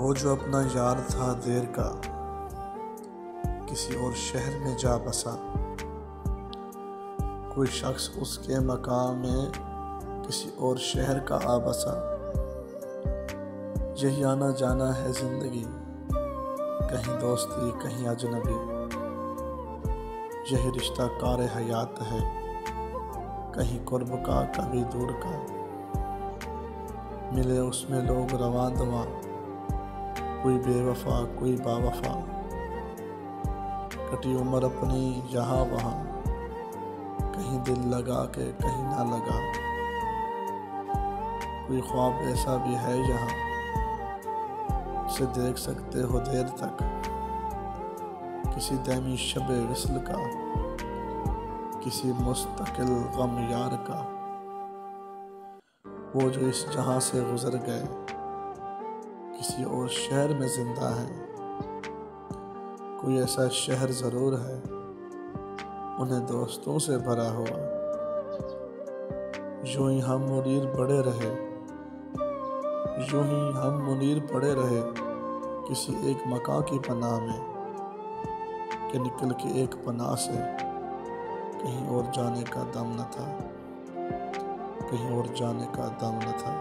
वो जो अपना यार था देर का, किसी और शहर में जा बसा। कोई शख्स उसके मकाम में किसी और शहर का आ बसा। यही आना जाना है जिंदगी, कहीं दोस्ती कहीं अजनबी। यही रिश्ता कार हयात है, कहीं कुर्ब का कभी दूर का। मिले उसमें लोग रवां दवा, कोई बेवफा कोई बावफा। कटी उम्र अपनी यहाँ वहाँ, कहीं दिल लगा के कहीं ना लगा। कोई ख्वाब ऐसा भी है यहाँ, उसे देख सकते हो देर तक। किसी दैमी शबे विस्ल का, किसी मुस्तकिल गम यार का। वो जो इस जहां से गुजर गए, किसी और शहर में जिंदा है। कोई ऐसा शहर जरूर है, उन्हें दोस्तों से भरा हुआ। यूं ही हम मुनीर पड़े रहे, यूं ही हम मुनीर पड़े रहे किसी एक मकां की पनाह में, कि निकल के एक पनाह से कहीं और जाने का दम न था, कहीं और जाने का दम न था।